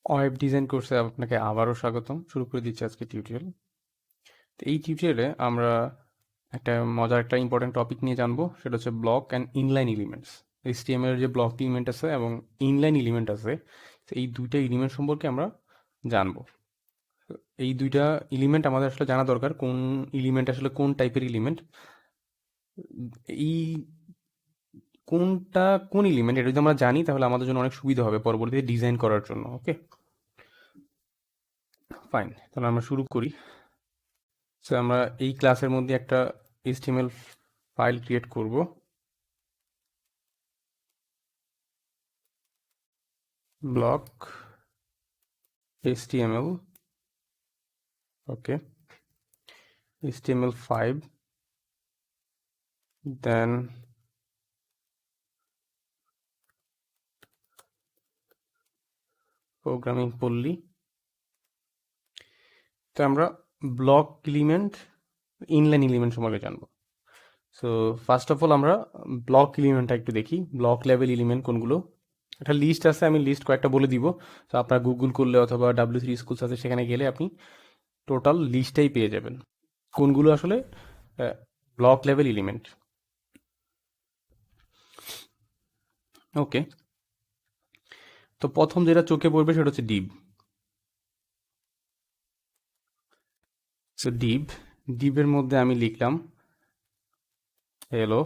Web design কোর্সে আপনাকে আবারও স্বাগতম। শুরু করে দিচ্ছি আজকে টিউটোরিয়াল। তো এই টিউটোরিয়ালে আমরা একটা ইম্পর্টেন্ট টপিক নিয়ে জানবো, সেটা হচ্ছে block and inline elements. HTML এর যে ব্লক এলিমেন্ট আছে এবং ইনলাইন এলিমেন্ট আছে, তো এই দুইটা এলিমেন্ট সম্পর্কে আমরা জানবো। তো এই দুইটা এলিমেন্ট আমাদের আসলে জানা দরকার, কোন এলিমেন্ট আসলে কোন টাইপের এলিমেন্ট, এই কোনটা কোন এলিমেন্ট, এটা যদি আমরা জানি তাহলে আমাদের জন্য অনেক সুবিধা হবে পরবর্তীতে ডিজাইন করার জন্য। ওকে, ফাইন, তাহলে আমরা শুরু করি। সো আমরা এই ক্লাসের মধ্যে একটা HTML ফাইল ক্রিয়েট করব। ব্লক HTML, ওকে, HTML5, দেন প্রোগ্রামিং পল্লী। তো আমরা ব্লক এলিমেন্ট, ইনলাইন এলিমেন্ট সম্পর্কে জানবো। সো ফার্স্ট অফ অল আমরা ব্লক এলিমেন্টটা একটু দেখি। ব্লক লেভেল এলিমেন্ট কোনগুলো, একটা লিস্ট আছে, আমি লিস্ট কয়েকটা বলে দিব। তো আপনারা গুগল করলে অথবা W3 স্কুলস আছে, সেখানে গেলে আপনি টোটাল লিস্টটাই পেয়ে যাবেন কোনগুলো আসলে ব্লক লেভেল এলিমেন্ট। ওকে, তো প্রথম যেটা চোখে পড়বে সেটা হচ্ছে ডিভ। সো ডিভের মধ্যে আমি লিখলাম হ্যালো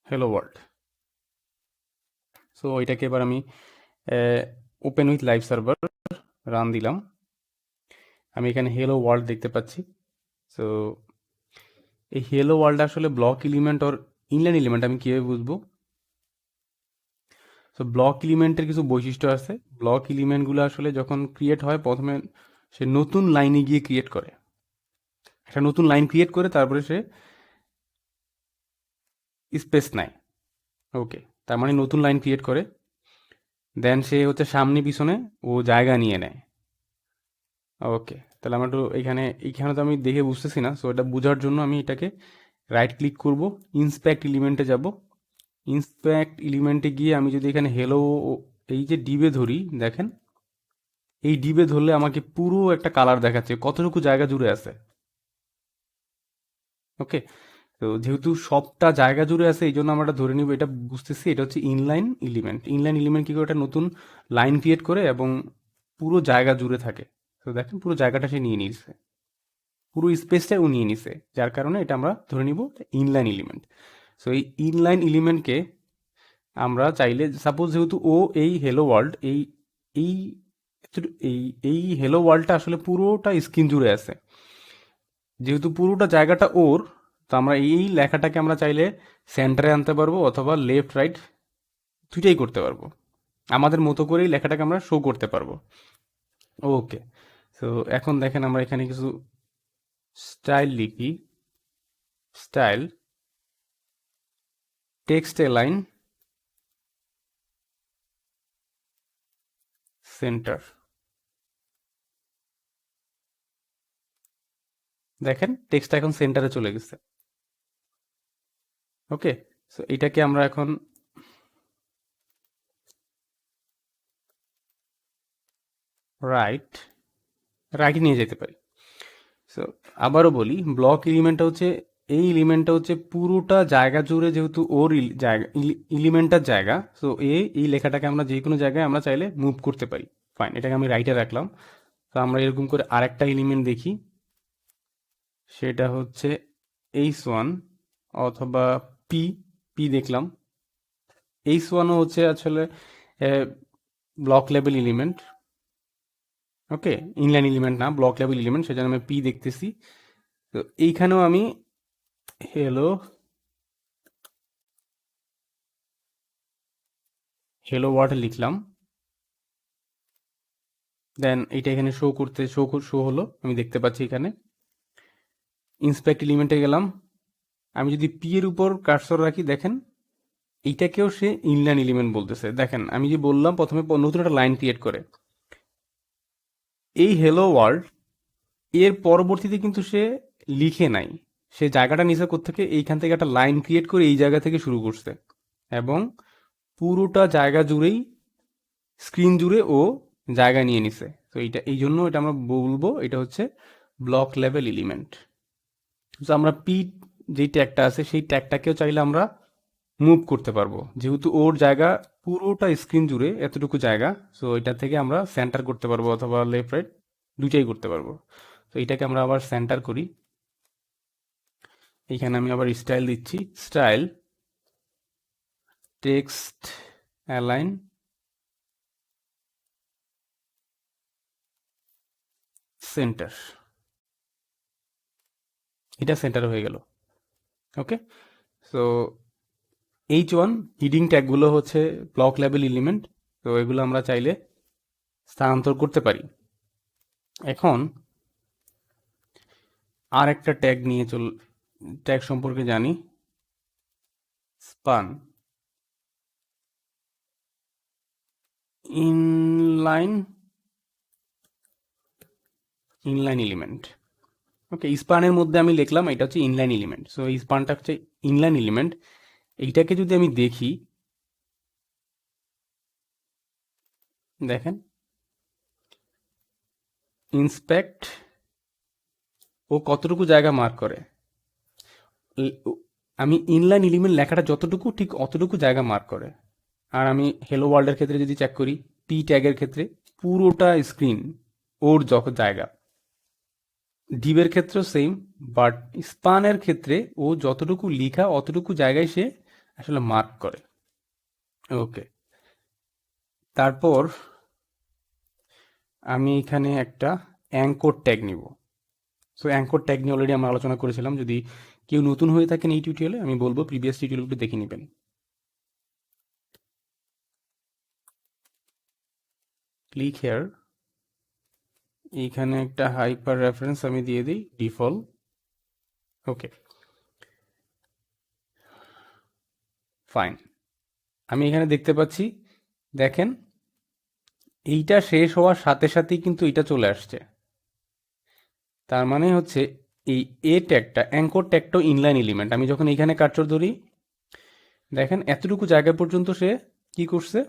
হ্যালো ওয়ার্ল্ড। সো এটাকে এবার আমি open with live server run দিলাম। আমি এখানে হ্যালো ওয়ার্ল্ড দেখতে পাচ্ছি। সো এই হ্যালো ওয়ার্ল্ড আসলে ব্লক এলিমেন্ট আর ইনলাইন এলিমেন্ট আমি কীভাবে বুঝবো? সো ব্লক এলিমেন্টের কিছু বৈশিষ্ট্য আছে। ব্লক এলিমেন্টগুলো আসলে যখন ক্রিয়েট হয়, প্রথমে সে নতুন লাইনে গিয়ে ক্রিয়েট করে, একটা নতুন লাইন ক্রিয়েট করে তারপরে সে স্পেস নেয়। ওকে, তার মানে নতুন লাইন ক্রিয়েট করে, দেন সে হচ্ছে সামনে পিছনে ও জায়গা নিয়ে নেয়। ওকে, তাহলে আমরা একটু এইখানে তো আমি দেখে বুঝতেছি না, সো এটা বোঝার জন্য আমি এটাকে রাইট ক্লিক করব, ইন্সপেক্ট এলিমেন্টে যাব। ইন্সপেক্ট এলিমেন্টে গিয়ে আমি যদি এখানে হ্যালো এই যে ডিবে ধরি, দেখেন এই ডিবে ধরলে আমাকে পুরো একটা কালার দেখাচ্ছে কতটুকু জায়গা জুড়ে আছে। ওকে, তো যেহেতু সবটা জায়গা জুড়ে আছে, এই জন্য আমরা এটা ধরে নিব, এটা বুঝতেছি এটা হচ্ছে ইনলাইন এলিমেন্ট। ইনলাইন এলিমেন্ট কি করে, একটা নতুন লাইন ক্রিয়েট করে এবং পুরো জায়গা জুড়ে থাকে। তো দেখেন পুরো জায়গাটা সে নিয়ে নিয়েছে, পুরো স্পেসটা ও নিয়ে নিছে, যার কারণে এটা আমরা ধরে নিব ইনলাইন এলিমেন্ট। সো এই ইনলাইন এলিমেন্টকে আমরা চাইলে, সাপোজ যেহেতু ও এই হ্যালো ওয়ার্ল্ড এই এই এই হ্যালো ওয়ার্ল্ডটা আসলে পুরোটা স্ক্রিন জুড়ে আছে, যেহেতু পুরোটা জায়গাটা ওর, তো আমরা এই লেখাটাকে আমরা চাইলে সেন্টারে আনতে পারবো অথবা লেফট রাইট দুইটাই করতে পারবো, আমাদের মতো করেই লেখাটাকে আমরা শো করতে পারবো। ওকে, তো এখন দেখেন আমরা এখানে কিছু স্টাইল লিখি। স্টাইল টেক্সট এলাইন সেন্টার, দেখেন টেক্সটটা এখন সেন্টারে চলে গেছে। ওকে, সো এটাকে আমরা এখন রাইট রাইটে নিয়ে যেতে পারি। সো আবারও বলি, ব্লক এলিমেন্টটা হচ্ছে, এই এলিমেন্টটা হচ্ছে পুরোটা জায়গা জুড়ে, যেহেতু ওর জায়গা এলিমেন্টটার জায়গা, সো এই লেখাটাকে আমরা যে কোনো জায়গায় আমরা চাইলে মুভ করতে পারি। ফাইন, এটাকে আমি রাইটে রাখলাম। তো আমরা এরকম করে আরেকটা এলিমেন্ট দেখি, সেটা হচ্ছে H1 অথবা পি পি দেখলাম। H1ও হচ্ছে আসলে ব্লক লেভেল এলিমেন্ট। ওকে, ইনলাইন এলিমেন্ট না, ব্লক লেভেল এলিমেন্ট, সেজন্য আমি পি দেখতেছি। তো এইখানেও আমি হ্যালো হ্যালো ওয়ার্ড লিখলাম, দেন এইটা এখানে শো হলো, আমি দেখতে পাচ্ছি এখানে। ইন্সপেক্ট এলিমেন্টে গেলাম, আমি যদি পি এর উপর কার্সর রাখি, দেখেন এইটাকেও সে ইনলাইন এলিমেন্ট বলতেছে। দেখেন আমি যে বললাম প্রথমে নতুন একটা লাইন ক্রিয়েট করে, এই হ্যালো ওয়ার্ল্ড এর পরবর্তীতে কিন্তু সে লিখে নাই, সে জায়গাটা নিচে থেকে এইখান থেকে একটা লাইন ক্রিয়েট করে এই জায়গা থেকে শুরু করছে এবং পুরোটা জায়গা জুড়েই স্ক্রিন জুড়ে ও জায়গা নিয়ে নিছে। তো এইটা এই জন্য এটা আমরা বলবো এটা হচ্ছে ব্লক লেভেল এলিমেন্ট। তো আমরা পি যেই ট্যাগটা আছে সেই ট্যাগটাকেও চাইলে আমরা মুভ করতে পারবো, যেহেতু ওর জায়গা পুরোটা স্ক্রিন জুড়ে এতটুকু জায়গা। সো এটা থেকে আমরা সেন্টার করতে পারবো অথবা লেফট রাইট দুইটাই করতে পারবো। তো এটাকে আমরা আবার সেন্টার করি। এইখানে আমি আবার স্টাইল দিচ্ছি, স্টাইল টেক্সট অ্যালাইন সেন্টার, এটা সেন্টার হয়ে গেল। ওকে, সো H1 হিডিং ট্যাগগুলো হচ্ছে ব্লক লেভেল এলিমেন্ট। তো এগুলো আমরা চাইলে স্থানান্তর করতে পারি। এখন আর একটা ট্যাগ নিয়ে ট্যাগ সম্পর্কে জানি, স্পান ইনলাইন ইনলাইন এলিমেন্ট। ওকে, স্পানের মধ্যে আমি লিখলাম এটা হচ্ছে ইনলাইন এলিমেন্ট। সো এই স্পানটা হচ্ছে ইনলাইন এলিমেন্ট। এইটাকে যদি আমি দেখি, দেখেন ইন্সপেক্ট ও কতটুকু জায়গা মার্ক করে। আমি ইনলাইন এলিমেন্ট লেখাটা যতটুকু ঠিক অতটুকু জায়গা মার্ক করে। আর আমি হ্যালো ওয়ার্ল্ডের ক্ষেত্রে যদি চেক করি, পি ট্যাগের ক্ষেত্রে পুরোটা স্ক্রিন ওর যত জায়গা। ডিভের ক্ষেত্রেও সেম, বাট স্পানের ক্ষেত্রে ও যতটুকু লিখা অতটুকু জায়গায় সে আসলে মার্ক করে। ওকে, তারপর আমি এখানে একটা অ্যাঙ্কর ট্যাগ নিব। সো অ্যাঙ্কর ট্যাগ নিয়ে অলরেডি আমরা আলোচনা করেছিলাম। যদি কেউ নতুন হয়ে থাকেন এই টিউটোরিয়ালে, আমি বলবো প্রিভিয়াস টিউটোরিয়ালগুলো দেখে নেবেন। ক্লিক হেয়ার, এইখানে একটা হাইপার রেফারেন্স আমি দিয়ে দিই ডিফল্ট। ওকে, ফাইন। আমি এখানে দেখতে পাচ্ছি, দেখেন এইটা শেষ হওয়ার সাথে সাথেই কিন্তু এটা চলে আসছে। তার মানে হচ্ছে এই এ ট্যাগটা, অ্যাঙ্কর ট্যাগটাও ইনলাইন এলিমেন্ট। আমি যখন এখানে কার্সর ধরি, দেখেন এতটুকু জায়গা পর্যন্ত সে কি করছে,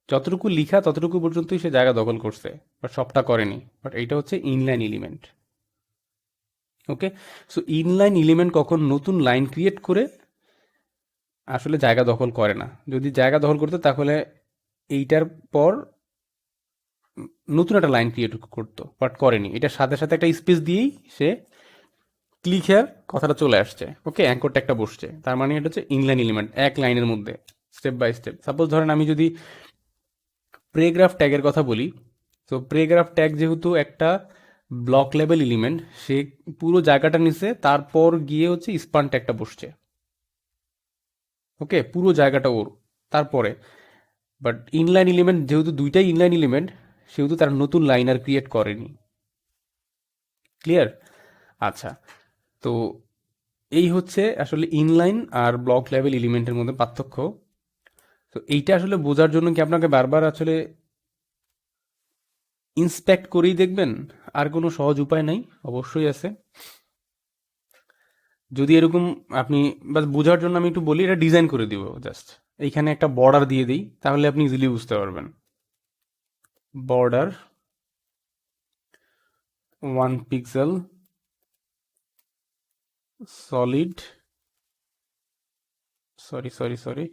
যতটুকু লিখা ততটুকু পর্যন্তই সে জায়গা দখল করছে, বাট সবটা করেনি। বাট এইটা হচ্ছে ইনলাইন এলিমেন্ট। ওকে, সো ইনলাইন এলিমেন্ট কখন নতুন লাইন ক্রিয়েট করে আসলে জায়গা দখল করে না। যদি জায়গা দখল করতো তাহলে এইটার পর নতুন একটা লাইন ক্রিয়েট করতো, বাট করেনি। এটার সাথে সাথে একটা স্পেস দিয়েই সে ক্লিক হেয়ার কথাটা চলে আসছে। ওকে, অ্যাঙ্কর ট্যাগটা বসছে। তার মানে এটা হচ্ছে ইনলাইন এলিমেন্ট, এক লাইনের মধ্যে স্টেপ বাই স্টেপ। সাপোজ ধরেন আমি যদি প্রেগ্রাফ ট্যাগের কথা বলি, তো প্রেগ্রাফ ট্যাগ যেহেতু একটা ব্লক লেভেল এলিমেন্ট, সে পুরো জায়গাটা নিছে, তারপর গিয়ে হচ্ছে স্পান ট্যাগটা বসছে। ওকে, পুরো জায়গাটা ওর তারপরে। বাট ইনলাইন এলিমেন্ট যেহেতু দুইটাই ইনলাইন এলিমেন্ট, সেহেতু তার নতুন লাইন আর ক্রিয়েট করেনি। ক্লিয়ার? আচ্ছা, তো এই হচ্ছে আসলে ইনলাইন আর ব্লক লেভেল এলিমেন্টের মধ্যে পার্থক্য। তো এইটা আসলে বোঝার জন্য কি আপনাকে বারবার আসলে ইন্সপেক্ট করেই দেখবেন? আর কোনো সহজ উপায় নাই? অবশ্যই আছে। যদি এরকম আপনি বাস বোঝার জন্য আমি একটু বলি, এটা ডিজাইন করে দিব জাস্ট। এইখানে একটা বর্ডার দিয়ে দিই, তাহলে আপনি ইজিলি বুঝতে পারবেন। Border 1 pixel solid, sorry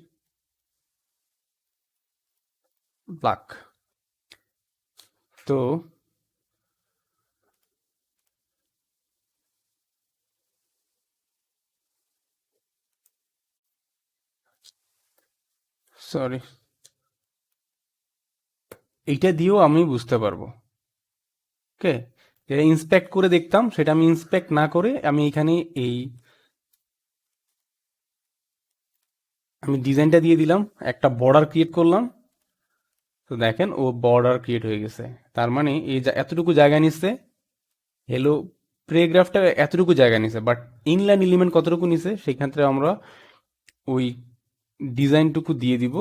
black. তো সরি, এইটা দিয়েও আমি বুঝতে পারবো। ওকে, যেটা ইন্সপেক্ট করে দেখতাম সেটা আমি ইন্সপেক্ট না করে আমি এখানে এই আমি ডিজাইনটা দিয়ে দিলাম, একটা বর্ডার ক্রিয়েট করলাম। তো দেখেন ও বর্ডার ক্রিয়েট হয়ে গেছে। তার মানে এই এতটুকু জায়গা নিচ্ছে, হ্যালো প্রেগ্রাফটা এতটুকু জায়গা নিছে, বাট ইনলাইন এলিমেন্ট কতটুকু নিছে সেখান থেকে আমরা ওই ডিজাইনটুকু দিয়ে দিব।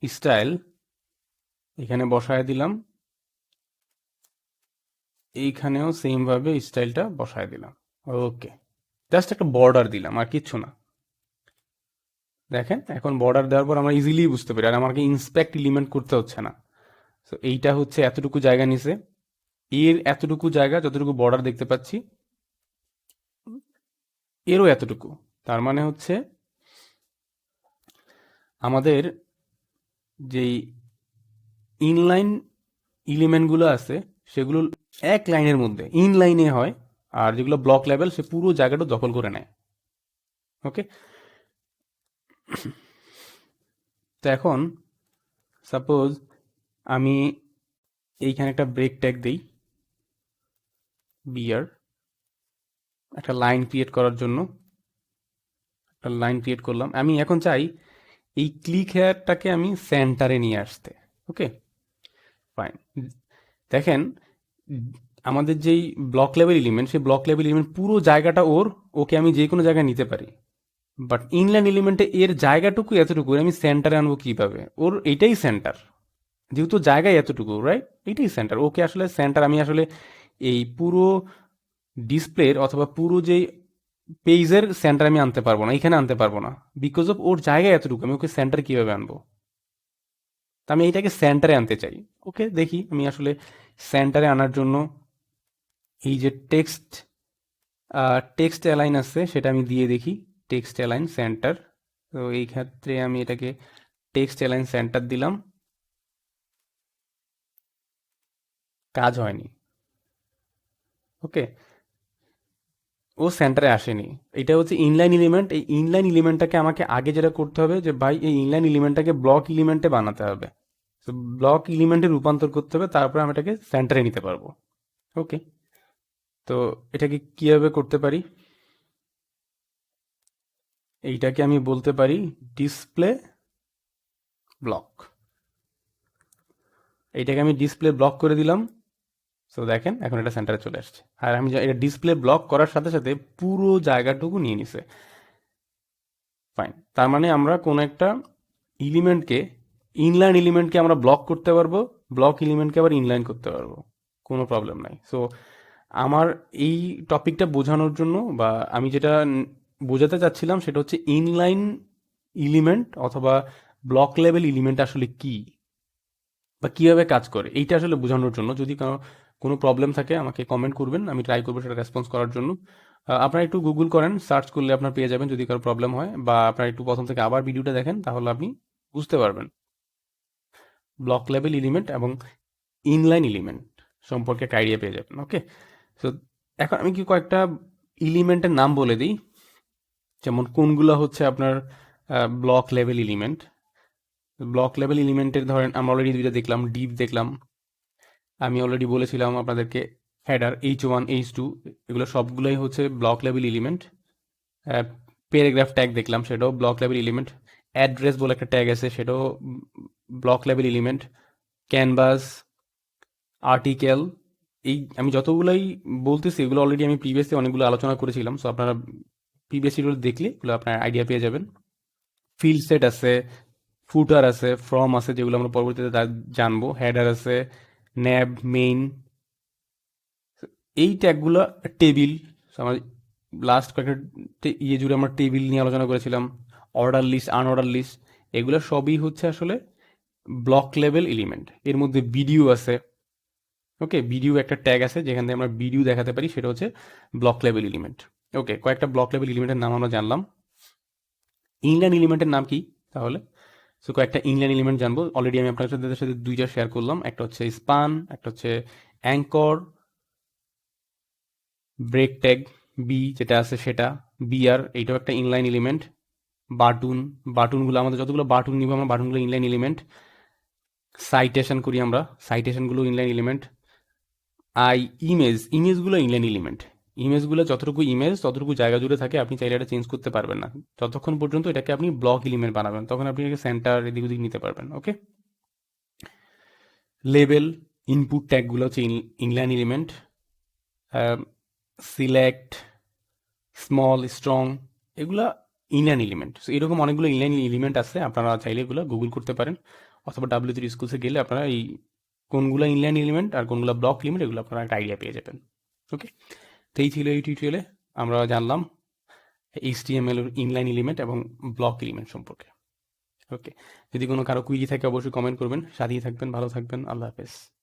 স্টাইল এখানে বসায় দিলাম, এইখানেও সেম ভাবে স্টাইলটা বসায় দিলাম। ওকে, জাস্ট একটা বর্ডার দিলাম আর কিচ্ছু না। দেখেন এখন বর্ডার দেওয়ার পর আমরা ইজিলি বুঝতে পারি, আর আমাকে ইন্সপেক্ট এলিমেন্ট করতে হচ্ছে না। তো এইটা হচ্ছে এতটুকু জায়গা নিছে, এর এতটুকু জায়গা যতটুকু বর্ডার দেখতে পাচ্ছি এরও এতটুকু। তার মানে হচ্ছে আমাদের যেই ইনলাইন এলিমেন্টগুলো আছে সেগুলো এক লাইনের মধ্যে ইনলাইনে হয়, আর যেগুলো ব্লক লেভেল সে পুরো জায়গাটা দখল করে নেয়। ওকে, তো এখন সাপোজ আমি এইখানে একটা ব্রেক ট্যাগ দিই বিয়ার, একটা লাইন ক্রিয়েট করার জন্য একটা লাইন ক্রিয়েট করলাম। আমি এখন চাই এই ক্লিক হেয়ারটাকে আমি সেন্টারে নিয়ে আসতে। ওকে, ফাইন। দেখেন আমাদের যেই ব্লক লেভেল এলিমেন্ট, সেই ব্লক লেভেল এলিমেন্ট পুরো জায়গাটা ওর, ওকে আমি যে কোনো জায়গায় নিতে পারি। বাট ইনলাইন এলিমেন্টে এর জায়গাটুকু এতটুকু, আমি সেন্টারে আনবো কিভাবে? ওর এইটাই সেন্টার, যেহেতু জায়গায় এতটুকু, রাইট? এইটাই সেন্টার, ওকে আসলে সেন্টার আমি আসলে এই পুরো ডিসপ্লের অথবা পুরো যেই পেজের সেন্টার আমি আনতে পারবো না, এখানে আনতে পারবো না, বিকজ অফ ওর জায়গায় এতটুকু। আমি ওকে সেন্টার কিভাবে আনবো? তা আমি এইটাকে সেন্টারে আনতে চাই। ওকে, দেখি আমি আসলে সেন্টারে আনার জন্য এই যে টেক্সট অ্যালাইন আছে সেটা আমি দিয়ে দেখি, টেক্সট অ্যালাইন সেন্টার। তো এই ক্ষেত্রে আমি এটাকে টেক্সট অ্যালাইন সেন্টার দিলাম, কাজ হয়নি। ওকে, ও সেন্টারে আসেনি। এটা হচ্ছে ইনলাইন এলিমেন্ট। এই ইনলাইন এলিমেন্টটাকে আমাকে আগে যেটা করতে হবে যে ভাই এই ইনলাইন এলিমেন্টটাকে ব্লক এলিমেন্টে বানাতে হবে। তো ব্লক এলিমেন্টে রূপান্তর করতে হবে, তারপরে আমি এটাকে সেন্টারে নিতে পারবো। ওকে, তো এটাকে কিভাবে করতে পারি? এইটাকে আমি বলতে পারি ডিসপ্লে ব্লক। এইটাকে আমি ডিসপ্লে ব্লক করে দিলাম। সো দেখেন এখন এটা সেন্টারে চলে আসছে, আর আমি এটা ডিসপ্লে ব্লক করার সাথে সাথে পুরো জায়গাটুকু নিয়ে নিছে। ফাইন, তার মানে আমরা কোনো একটা এলিমেন্টকে, ইনলাইন এলিমেন্টকে আমরা ব্লক করতে পারবো, ব্লক এলিমেন্টকে আবার ইনলাইন করতে পারবো, কোনো প্রবলেম নাই। সো আমার এই টপিকটা বোঝানোর জন্য বা আমি যেটা বোঝাতে চাচ্ছিলাম সেটা হচ্ছে ইনলাইন এলিমেন্ট অথবা ব্লক লেভেল এলিমেন্ট আসলে কি বা কিভাবে কাজ করে, এইটা আসলে বোঝানোর জন্য। যদি কোনো প্রবলেম থাকে আমাকে কমেন্ট করবেন, আমি ট্রাই করবো সেটা রেসপন্স করার জন্য। আপনারা একটু গুগল করেন, সার্চ করলে আপনার পেয়ে যাবেন যদি কারো প্রবলেম হয়, বা আপনারা একটু প্রথম থেকে আবার ভিডিওটা দেখেন, তাহলে আপনি বুঝতে পারবেন ব্লক লেভেল এলিমেন্ট এবং ইনলাইন এলিমেন্ট সম্পর্কে একটা আইডিয়া পেয়ে যাবেন। ওকে, তো এখন আমি কি কয়েকটা এলিমেন্টের নাম বলে দিই, যেমন কোনগুলো হচ্ছে আপনার block level element. Block level এলিমেন্টের ধরেন আমরা অলরেডি দুইটা দেখলাম, ডিপ দেখলাম, আমি অলরেডি বলেছিলাম আপনাদেরকে হেডার H1 H2 এগুলো সবগুলোই হচ্ছে block level element. Paragraph tag দেখলাম, সেটাও ব্লক লেভেল এলিমেন্ট। অ্যাড্রেস বলে একটা ট্যাগ আছে, সেটাও block level element. Canvas, article, এই আমি যতগুলোই বলতেছি এগুলো অলরেডি আমি প্রিভিয়াসলি অনেকগুলো আলোচনা করেছিলাম। সো আপনারা প্রিভিয়াস ভিডিও দেখলে এগুলো আপনার আইডিয়া পেয়ে যাবেন। ফিল্ড সেট আছে, ফুটার আছে, ফ্রম আছে, যেগুলো আমরা পরবর্তীতে জানবো। হেডার আছে, ন্যাব, মেইন, এই ট্যাগগুলো টেবিল। আমার লাস্ট কয়েকটা ইয়ে জুড়ে আমরা টেবিল নিয়ে আলোচনা করেছিলাম। অর্ডার লিস্ট, আনঅর্ডার লিস্ট, এগুলো সবই হচ্ছে আসলে ব্লক লেভেল এলিমেন্ট। এর মধ্যে ভিডিও আছে। ওকে, ভিডিও একটা ট্যাগ আছে যেখান থেকে আমরা ভিডিও দেখাতে পারি, সেটা হচ্ছে ব্লক লেভেল এলিমেন্ট। ওকে, কয়েকটা ব্লক লেভেল এলিমেন্টের নাম আমরা জানলাম। ইনলাইন এলিমেন্টের নাম কি তাহলে? সো কয়েকটা ইনলাইন এলিমেন্ট জানবো। অলরেডি আমি আপনার সাথে দুইটা শেয়ার করলাম, একটা হচ্ছে স্পান, একটা হচ্ছে অ্যাঙ্কর। ব্রেক ট্যাগ বি যেটা আছে সেটা, বিআর, এইটাও একটা ইনলাইন এলিমেন্ট। বাটুন, বাটুনগুলো আমাদের যতগুলো বাটুন নিব আমরা, বাটুনগুলো ইনলাইন এলিমেন্ট। সাইটেশন করি আমরা, সাইটেশনগুলো ইনলাইন এলিমেন্ট। আই ইমেজ, ইমেজগুলো ইনলাইন এলিমেন্ট। ইমেজগুলো যতটুকু ইমেজ ততটুকু জায়গা জুড়ে থাকে, আপনি চাইলে এটা চেঞ্জ করতে পারবেন না যতক্ষণ পর্যন্ত এটাকে আপনি ব্লক এলিমেন্ট বানাবেন, তখন আপনি এটাকে সেন্টার এদিক ওদিক নিতে পারবেন। ওকে, লেবেল, ইনপুট ট্যাগগুলো হচ্ছে inline element. Select, small, strong, এগুলা ইনলাইন এলিমেন্ট। এরকম অনেকগুলো ইনলাইন এলিমেন্ট আছে, আপনারা চাইলে এগুলো গুগল করতে পারেন, অথবা W3 স্কুলসে গেলে আপনারা এই কোনগুলো ইনলাইন এলিমেন্ট আর কোনগুলো ব্লক এলিমেন্ট এগুলো আপনারা একটা আইডিয়া পেয়ে যাবেন। ওকে, তো এই ছিল এই টিউটোরিয়ালে আমরা জানলাম HTML ইনলাইন এলিমেন্ট এবং ব্লক এলিমেন্ট সম্পর্কে। ওকে, যদি কোনো কারো কুইরি থাকে অবশ্যই কমেন্ট করবেন। সাথেই থাকবেন, ভালো থাকবেন, আল্লাহ হাফেজ।